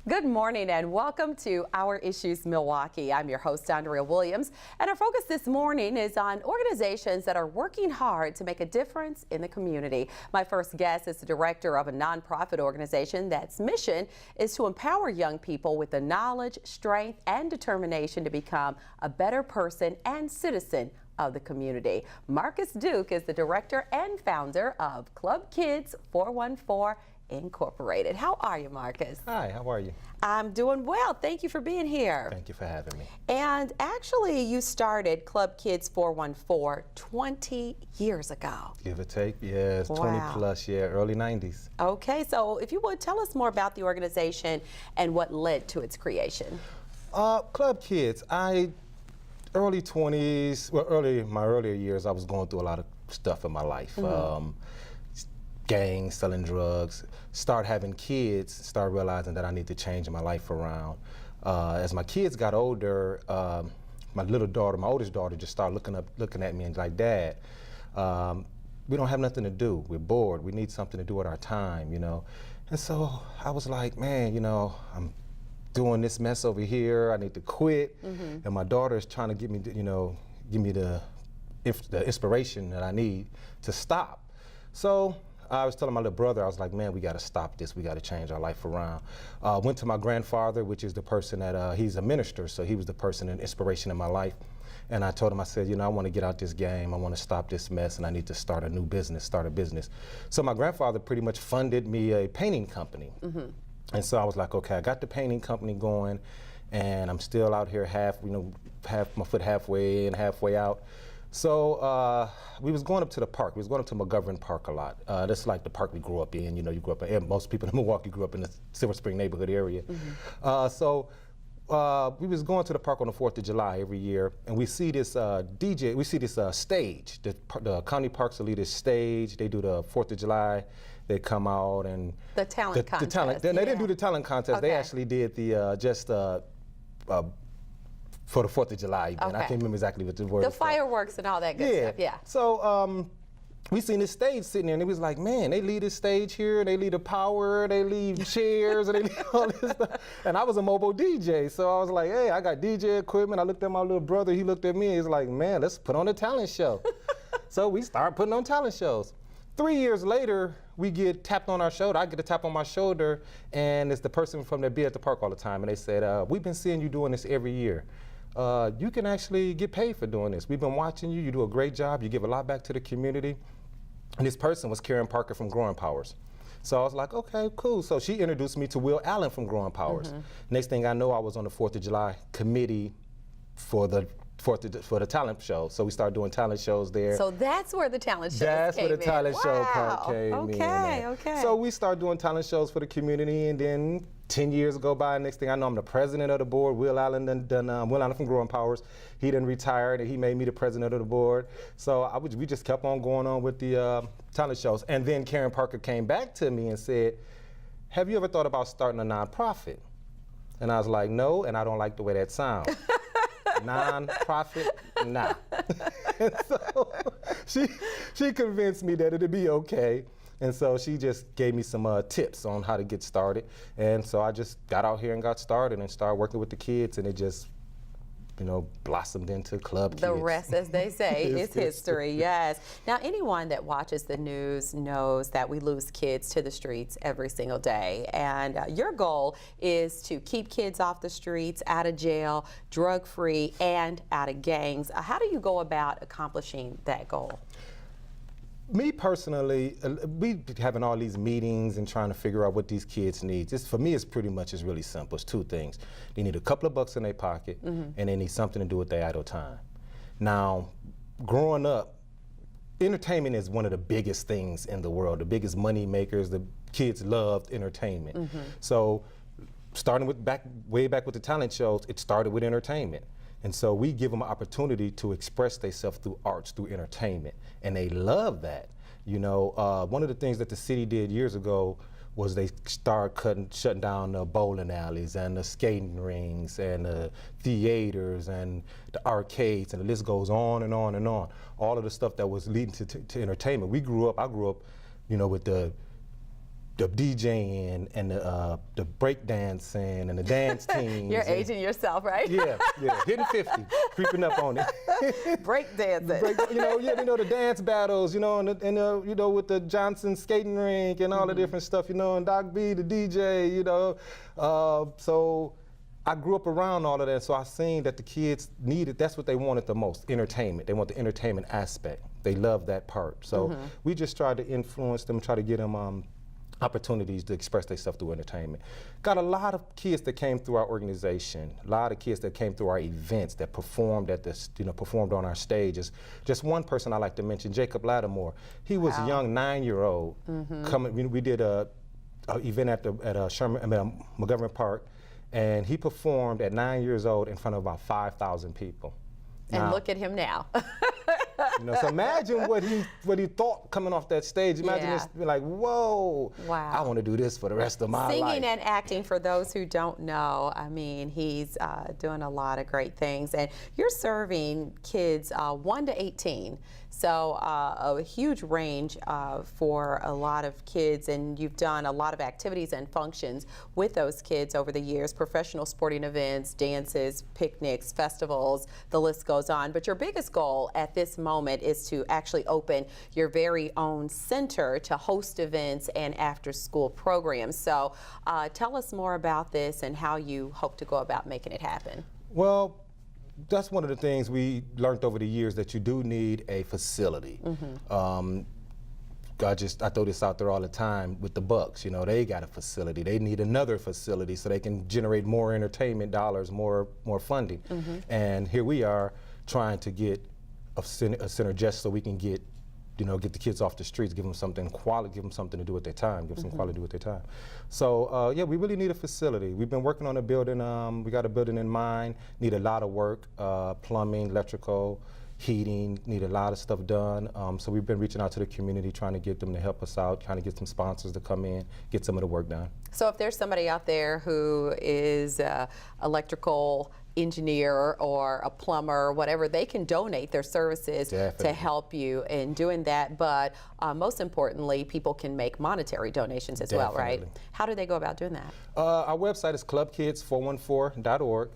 Good morning and welcome to Our Issues Milwaukee. I'm your host, Andrea Williams, and our focus this morning is on organizations that are working hard to make a difference in the community. My first guest is the director of a nonprofit organization that's mission is to empower young people with the knowledge, strength, and determination to become a better person and citizen of the community. Marcus Duke is the director and founder of Club Kids 414 Incorporated. How are you, Marcus? Hi, how are you? I'm doing well. Thank you for being here. Thank you for having me. And actually, you started Club Kids 414 20 years ago. Give or take, yes, Wow. 20 plus, yeah, early 90s. Okay, so if you would tell us more about the organization and what led to its creation. Club Kids, early 20s, my earlier years, I was going through a lot of stuff in my life. Gangs, selling drugs, start having kids, start realizing that I need to change my life around. As my kids got older, my little daughter, my oldest daughter, just started looking at me and like, Dad, we don't have nothing to do. We're bored. We need something to do with our time, you know. And so I was like, man, you know, I'm doing this mess over here. I need to quit. And my daughter is trying to give me, give me the inspiration that I need to stop. So I was telling my little brother, I was like, man, we got to stop this. We got to change our life around. Went to my grandfather, which is the person that, he's a minister, so he was the person and inspiration in my life. And I told him, I said, you know, I want to get out this game. I want to stop this mess, and I need to start a new business, start a business. So my grandfather pretty much funded me a painting company. And so I was like, okay, I got the painting company going, and I'm still out here half my foot halfway in, halfway out. So we was going up to the park. We was going up to McGovern Park a lot. That's like the park we grew up in. You know, you grew up in, most people in Milwaukee grew up in the Silver Spring neighborhood area. So we was going to the park on the 4th of July every year, and we see this stage. The county parks will lead this stage. They do the 4th of July. They come out and The talent contest. They didn't do the talent contest. Okay. They actually did the for the 4th of July event. Okay. I can't remember exactly what the word The was. fireworks and all that good stuff, yeah. So we seen this stage sitting there, and it was like, man, they leave this stage here, they leave the power, they leave chairs, and they leave all this stuff. And I was a mobile DJ, so I was like, hey, I got DJ equipment. I looked at my little brother, he looked at me, he's like, man, let's put on a talent show. So we started putting on talent shows. 3 years later, we get tapped on our shoulder. I get a tap on my shoulder, and it's the person from that be at the park all the time, and they said, we've been seeing you doing this every year. You can actually get paid for doing this. We've been watching you. You do a great job. You give a lot back to the community. And this person was Karen Parker from Growing Powers. So I was like, okay, cool. So she introduced me to Will Allen from Growing Powers. Next thing I know, I was on the 4th of July committee for the talent show. So we started doing talent shows there. So that's where the talent shows came in. That's where the talent show part came in. Okay. So we started doing talent shows for the community, and then 10 years go by. Next thing I know, I'm the president of the board. Will Allen Will Allen from Growing Powers. He then retired, and he made me the president of the board. So we just kept on going on with the talent shows. And then Karen Parker came back to me and said, have you ever thought about starting a nonprofit? And I was like, no, and I don't like the way that sounds. Non-profit, nah. And so she convinced me that it'd be okay. And so she just gave me some tips on how to get started. And so I just got out here and got started and started working with the kids, and it just, blossomed into Club Kids. The rest, as they say, is history, yes. Now, anyone that watches the news knows that we lose kids to the streets every single day. And your goal is to keep kids off the streets, out of jail, drug-free, and out of gangs. How do you go about accomplishing that goal? Me personally, we having all these meetings and trying to figure out what these kids need. For me, it's really simple. It's two things. They need a couple of bucks in their pocket, and they need something to do with their idle time. Now, growing up, entertainment is one of the biggest things in the world, the biggest money makers. The kids loved entertainment. So starting with way back with the talent shows, it started with entertainment. And so we give them an opportunity to express themselves through arts, through entertainment, and they love that. One of the things that the city did years ago was they started shutting down the bowling alleys and the skating rings and the theaters and the arcades, and the list goes on and on and on. All of the stuff that was leading to entertainment. I grew up, with the the DJing and the break dancing and the dance teams. You're aging yourself, right? Yeah, hitting 50, creeping up on it. Break dancing. The dance battles, and with the Johnson skating rink and all the different stuff, and Doc B, the DJ, so I grew up around all of that, so I seen that the kids needed, that's what they wanted the most, entertainment. They want the entertainment aspect. They love that part. So we just tried to influence them, try to get them opportunities to express themselves through entertainment. Got a lot of kids that came through our organization, a lot of kids that came through our events, that performed at this, performed on our stages. Just one person I like to mention, Jacob Lattimore. He was a young 9-year-old coming. We did a event at Montgomery Park, and he performed at 9 years old in front of about 5,000 people. And look at him now. So imagine what he thought coming off that stage. Imagine this, like, whoa, wow. I want to do this for the rest of my life. Singing and acting, for those who don't know, I mean, he's doing a lot of great things. And you're serving kids 1 to 18. So a huge range for a lot of kids, and you've done a lot of activities and functions with those kids over the years, professional sporting events, dances, picnics, festivals, the list goes on. But your biggest goal at this moment is to actually open your very own center to host events and after-school programs. So tell us more about this and how you hope to go about making it happen. Well, that's one of the things we learned over the years, that you do need a facility. I throw this out there all the time with the Bucks. They got a facility. They need another facility so they can generate more entertainment dollars, more funding. And here we are trying to get a center just so we can get the kids off the streets, give them something quality, give them something to do with their time, give them some quality to do with their time. So yeah, we really need a facility. We've been working on a building. We got a building in mind. Need a lot of work, plumbing, electrical, heating. Need a lot of stuff done. So we've been reaching out to the community, trying to get them to help us out, trying to get some sponsors to come in, get some of the work done. So if there's somebody out there who is electrical engineer or a plumber, whatever, they can donate their services to help you in doing that. But most importantly, people can make monetary donations as well, right? How do they go about doing that? Our website is clubkids414.org.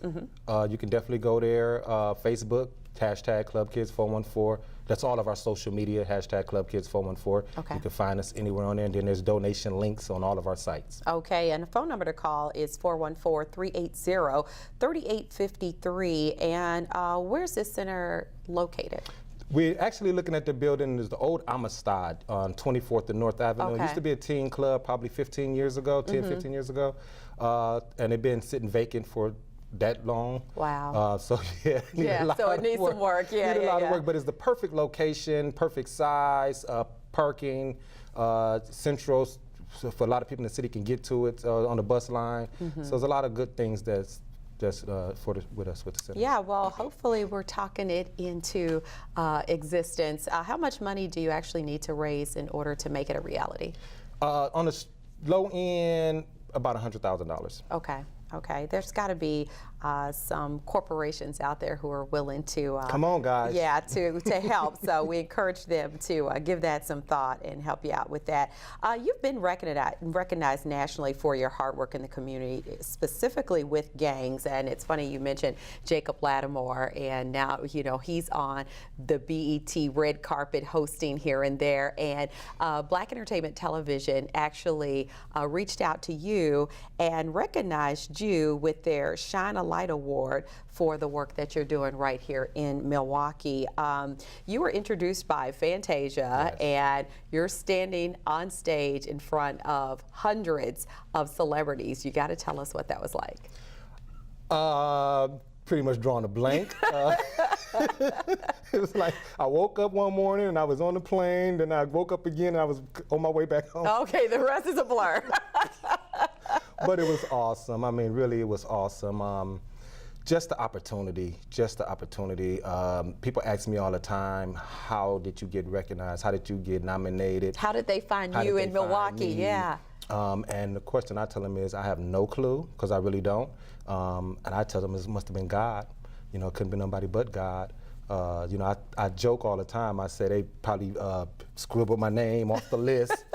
You can definitely go there. Facebook, hashtag clubkids414. That's all of our social media, hashtag clubkids414. Okay. You can find us anywhere on there, and then there's donation links on all of our sites. Okay, and the phone number to call is 414-380-3853. And where's this center located? We're actually looking at the building. Is the old Amistad on 24th and North Avenue. It used to be a teen club probably 15 years ago, 15 years ago. And it's been sitting vacant for that long. Wow. So yeah, so it needs some work. Need a lot of work, but it's the perfect location, perfect size, parking, central, so for a lot of people in the city can get to it on the bus line. So there's a lot of good things that's with us with the center. Yeah, well, hopefully we're talking it into existence. How much money do you actually need to raise in order to make it a reality? On the low end, about $100,000. Okay, there's got to be some corporations out there who are willing to come on, guys. Yeah, to help. So we encourage them to give that some thought and help you out with that. You've been recognized nationally for your hard work in the community, specifically with gangs. And it's funny you mentioned Jacob Lattimore, and now he's on the BET red carpet hosting here and there. And Black Entertainment Television actually reached out to you and recognized you with their Shine a Light Award for the work that you're doing right here in Milwaukee. You were introduced by Fantasia, and you're standing on stage in front of hundreds of celebrities. You got to tell us what that was like. Pretty much drawing a blank. It was like I woke up one morning and I was on the plane, then I woke up again and I was on my way back home. Okay, the rest is a blur. But it was awesome. I mean, really, it was awesome. Just the opportunity. People ask me all the time, how did you get recognized? How did you get nominated? How did they find you in Milwaukee? Yeah. And the question I tell them is, I have no clue, because I really don't. And I tell them it must have been God. It couldn't be nobody but God. I joke all the time. I say they probably scribbled my name off the list.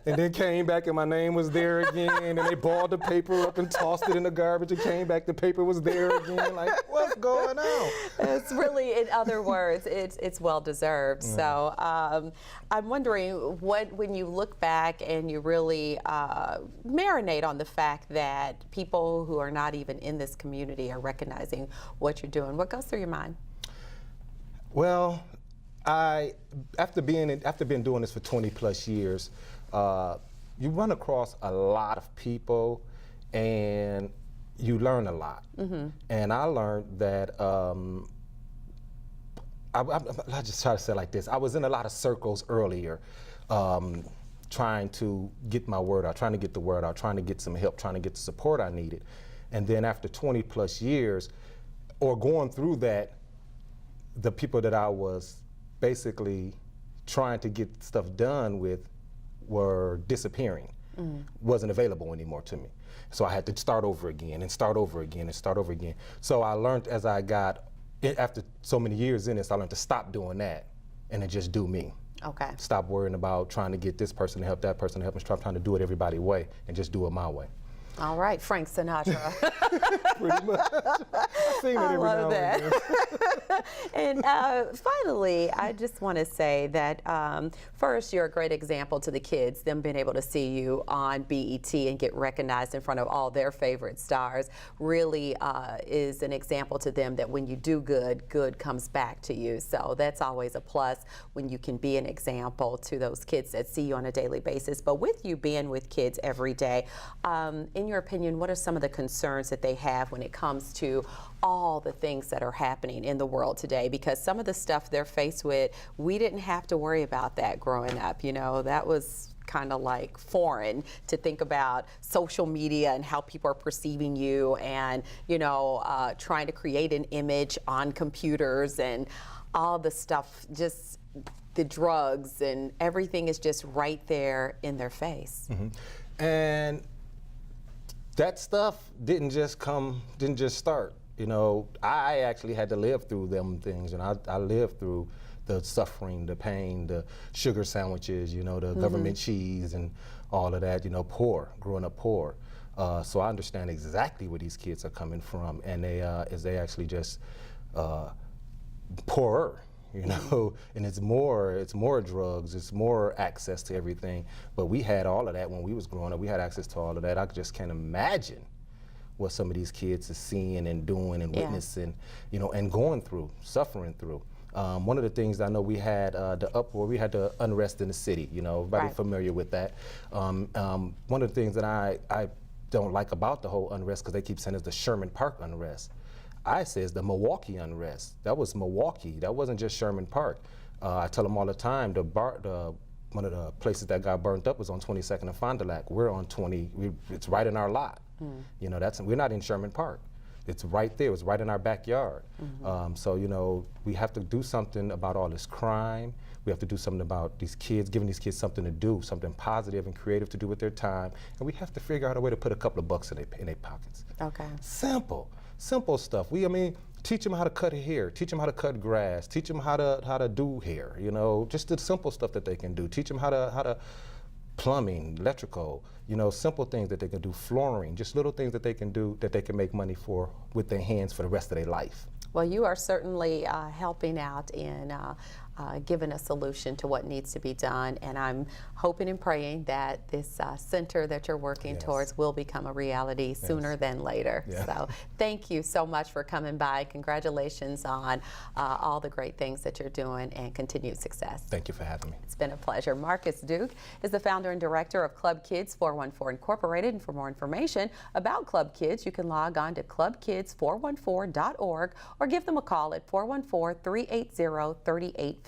And then came back and my name was there again, and they balled the paper up and tossed it in the garbage and came back, the paper was there again. Like, what's going on? It's really, in other words, it's well deserved. So I'm wondering, when you look back and you really marinate on the fact that people who are not even in this community are recognizing what you're doing, what goes through your mind? Well, after being doing this for 20 plus years, you run across a lot of people and you learn a lot. And I learned that, I just try to say it like this, I was in a lot of circles earlier, trying to get my word out, trying to get the word out, trying to get some help, trying to get the support I needed. And then after 20 plus years, or going through that, the people that I was basically trying to get stuff done with were disappearing, wasn't available anymore to me. So I had to start over again and start over again and start over again. So I learned as I got, after so many years in this, I learned to stop doing that and to just do me. Okay. Stop worrying about trying to get this person to help, that person to help, and stop trying to do it everybody's way and just do it my way. All right, Frank Sinatra. Pretty much. I sing it every now and then. And finally, I just want to say that first, you're a great example to the kids, them being able to see you on BET and get recognized in front of all their favorite stars really is an example to them that when you do good, good comes back to you. So that's always a plus when you can be an example to those kids that see you on a daily basis. But with you being with kids every day, in your opinion, what are some of the concerns that they have when it comes to all the things that are happening in the world today? Because some of the stuff they're faced with, we didn't have to worry about that growing up. You know, that was kind of like foreign to think about social media and how people are perceiving you and, you know, trying to create an image on computers and all the stuff, just the drugs and everything is just right there in their face. And that stuff didn't just start. You know, I actually had to live through them things, and I lived through the suffering, the pain, the sugar sandwiches, you know, the government cheese and all of that, you know, growing up poor. So I understand exactly where these kids are coming from, and they actually just poorer. You know, and it's more drugs, it's more access to everything. But we had all of that when we was growing up. We had access to all of that. I just can't imagine what some of these kids are seeing and doing and witnessing, you know, and going through, suffering through. One of the things I know, we had the uproar, we had the unrest in the city. You know, everybody familiar with that. One of the things that I don't like about the whole unrest, because they keep saying it's the Sherman Park unrest. I say it's the Milwaukee unrest. That was Milwaukee. That wasn't just Sherman Park. I tell them all the time, one of the places that got burnt up was on 22nd and Fond du Lac. We're on 20, it's right in our lot. You know, we're not in Sherman Park. It's right there, it's right in our backyard. So, you know, we have to do something about all this crime. We have to do something about these kids, giving these kids something to do, something positive and creative to do with their time. And we have to figure out a way to put a couple of bucks in their pockets. Okay. Simple stuff. I mean, teach them how to cut hair, teach them how to cut grass, teach them how to do hair, you know, just the simple stuff that they can do. Teach them how to plumbing, electrical, you know, simple things that they can do, flooring, just little things that they can do that they can make money for with their hands for the rest of their life. Well, you are certainly helping out in giving a solution to what needs to be done, and I'm hoping and praying that this center that you're working towards will become a reality sooner than later. So thank you so much for coming by. Congratulations on all the great things that you're doing and continued success. Thank you for having me. It's been a pleasure. Marcus Duke is the founder and director of Club Kids 414 Incorporated, and for more information about Club Kids, you can log on to clubkids414.org or give them a call at 414-380-3853.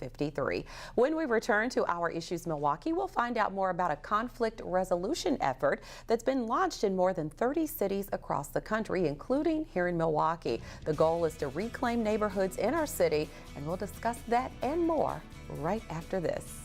When we return to Our Issues Milwaukee, we'll find out more about a conflict resolution effort that's been launched in more than 30 cities across the country, including here in Milwaukee. The goal is to reclaim neighborhoods in our city, and we'll discuss that and more right after this.